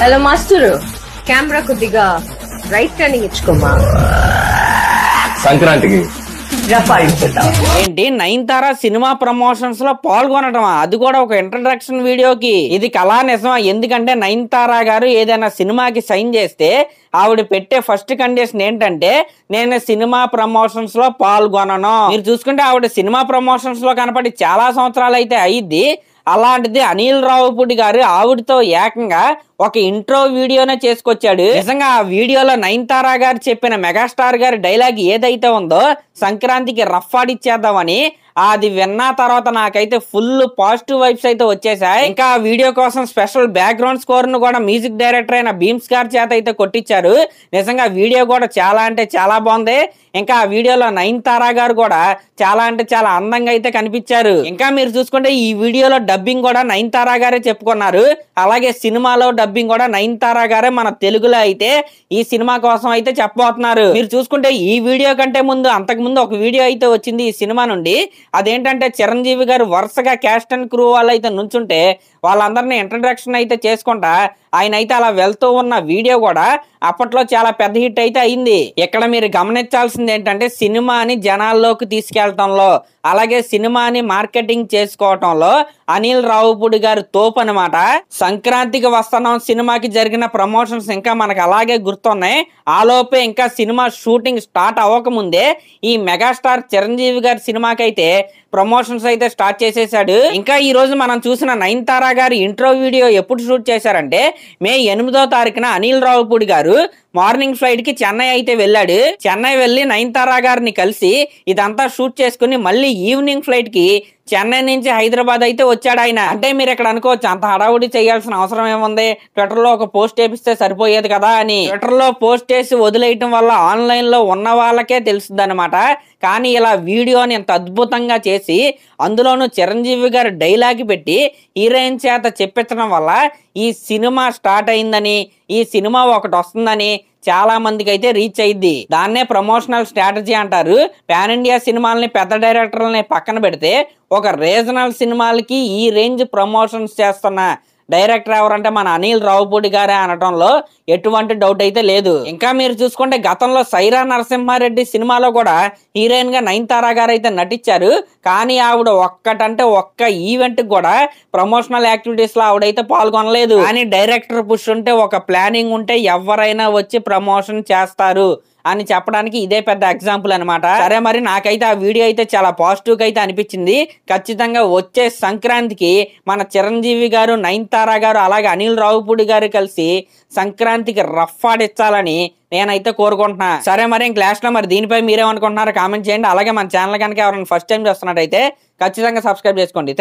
Hello master, camera కొద్దిగా right turning ఇచ్చుకోమా. సంక్రాంతికి ఏంటి నయనతార సినిమా ప్రమోషన్స్ లో పాల్గొనటమా? అది కూడా ఒక ఇంట్రడక్షన్ వీడియోకి. ఇది కళా నిజమా? ఎందుకంటే నయనతార గారు ఏదైనా సినిమాకి సైన్ చేస్తే ఆవిడ పెట్టే ఫస్ట్ కండిషన్ ఏంటంటే నేను సినిమా ప్రమోషన్స్ లో పాల్గొనను. మీరు చూసుకుంటే ఆవిడ సినిమా ప్రమోషన్స్ లో కనపడి చాలా సంవత్సరాలు అయితే అయ్యిద్ది. అలాంటిది అనిల్ రావిపూడి గారు ఆవిడతో ఏకంగా ఒక ఇంట్రో వీడియోనే చేసుకొచ్చాడు. నిజంగా ఆ వీడియోలో నయనతార గారు చెప్పిన మెగాస్టార్ గారి డైలాగ్ ఏదైతే ఉందో సంక్రాంతికి రఫ్ ఆడిచ్చేద్దామని, అది విన్న తర్వాత నాకైతే ఫుల్ పాజిటివ్ వైబ్స్ అయితే వచ్చేసాయి. ఇంకా ఆ వీడియో కోసం స్పెషల్ బ్యాక్గ్రౌండ్ స్కోర్ ను కూడా మ్యూజిక్ డైరెక్టర్ అయిన భీమ్స్ గారి చేత అయితే కొట్టించారు. నిజంగా వీడియో కూడా చాలా అంటే చాలా బాగుంది. ఇంకా ఆ వీడియోలో నయనతార గారు కూడా చాలా అంటే చాలా అందంగా అయితే కనిపించారు. ఇంకా మీరు చూసుకుంటే ఈ వీడియోలో డబ్బింగ్ కూడా నయనతార గారే చెప్పుకున్నారు. అలాగే సినిమాలో డబ్బింగ్ కూడా నయనతార గారే మన తెలుగులో అయితే ఈ సినిమా కోసం అయితే చెప్పబోతున్నారు. మీరు చూసుకుంటే ఈ వీడియో కంటే ముందు అంతకు ముందు ఒక వీడియో అయితే వచ్చింది ఈ సినిమా నుండి. అదేంటంటే చిరంజీవి గారు వరుసగా క్యాస్ట్ అండ్ క్రూ వాళ్ళు అయితే నుంచుంటే వాళ్ళందరినీ ఇంట్రడక్షన్ అయితే చేసుకుంటా ఆయన అయితే అలా వెళ్తూ ఉన్న వీడియో కూడా అప్పట్లో చాలా పెద్ద హిట్ అయితే అయింది. ఇక్కడ మీరు గమనించాల్సింది ఏంటంటే సినిమాని జనాల్లోకి తీసుకెళ్లటంలో, అలాగే సినిమాని మార్కెటింగ్ చేసుకోవటంలో అనిల్ రావిపూడి గారు తోపు అనమాట. సంక్రాంతికి వస్తున్నాం సినిమాకి జరిగిన ప్రమోషన్స్ ఇంకా మనకు అలాగే గుర్తున్నాయి. ఆలోపే ఇంకా సినిమా షూటింగ్ స్టార్ట్ అవ్వకముందే ఈ మెగాస్టార్ చిరంజీవి గారి సినిమాకి అయితే ప్రమోషన్స్ అయితే స్టార్ట్ చేసేసాడు. ఇంకా ఈ రోజు మనం చూసిన నయనతార గారి ఇంట్రో వీడియో ఎప్పుడు షూట్ చేశారంటే మే 8వ తారీఖున అనిల్ రావిపూడి గారు మార్నింగ్ ఫ్లైట్ కి చెన్నై అయితే వెళ్ళాడు. చెన్నై వెళ్ళి నయనతార గారిని కలిసి ఇదంతా షూట్ చేసుకుని మళ్ళీ ఈవినింగ్ ఫ్లైట్ కి చెన్నై నుంచి హైదరాబాద్ అయితే వచ్చాడు ఆయన. అంటే మీరు ఇక్కడ అనుకోవచ్చు అంత హడావుడి చేయాల్సిన అవసరం ఏముంది, ట్విట్టర్ లో ఒక పోస్ట్ వేపిస్తే సరిపోయేది కదా అని. ట్విట్టర్ లో పోస్ట్ చేసి వదిలేయటం వల్ల ఆన్లైన్ లో ఉన్న వాళ్ళకే తెలుస్తుంది అనమాట. కానీ ఇలా వీడియోని ఎంత అద్భుతంగా చేసి అందులోనూ చిరంజీవి గారు డైలాగ్ పెట్టి హీరోయిన్ చేత చెప్పించడం వల్ల ఈ సినిమా స్టార్ట్ అయిందని, ఈ సినిమా ఒకటి వస్తుందని చాలా మందికి అయితే రీచ్ అయ్యిద్ది. దాన్నే ప్రమోషనల్ స్ట్రాటజీ అంటారు. పాన్ ఇండియా సినిమాలని పెద్ద డైరెక్టర్లని పక్కన పెడితే ఒక రీజనల్ సినిమాలకి ఈ రేంజ్ ప్రమోషన్స్ చేస్తున్న డైరెక్టర్ ఎవరంటే మన అనిల్ రావిపూడి గారే అనటంలో ఎటువంటి డౌట్ అయితే లేదు. ఇంకా మీరు చూసుకుంటే గతంలో సైరా నరసింహారెడ్డి సినిమాలో కూడా హీరోయిన్ గా నయనతార గారు అయితే నటించారు. కానీ ఆవిడ ఒక్కటంటే ఒక్క ఈవెంట్ కూడా ప్రమోషనల్ యాక్టివిటీస్ లో ఆవిడైతే పాల్గొనలేదు. కానీ డైరెక్టర్ పుష్ ఉంటే, ఒక ప్లానింగ్ ఉంటే ఎవరైనా వచ్చి ప్రమోషన్ చేస్తారు అని చెప్పడానికి ఇదే పెద్ద ఎగ్జాంపుల్ అనమాట. సరే మరి నాకైతే ఆ వీడియో అయితే చాలా పాజిటివ్ గా అయితే అనిపించింది. ఖచ్చితంగా వచ్చే సంక్రాంతికి మన చిరంజీవి గారు, నయనతార గారు, అలాగే అనిల్ రావిపూడి గారు కలిసి సంక్రాంతికి రఫ్ ఆడిచ్చాలని నేనైతే కోరుకుంటున్నా. సరే మరి క్లాస్ లో మరి దీనిపై మీరేమనుకుంటున్నారో కామెంట్ చేయండి. అలాగే మన ఛానల్ కనుక ఎవరైనా ఫస్ట్ టైం చూస్తున్నట్టయితే ఖచ్చితంగా సబ్స్క్రైబ్ చేసుకోండి.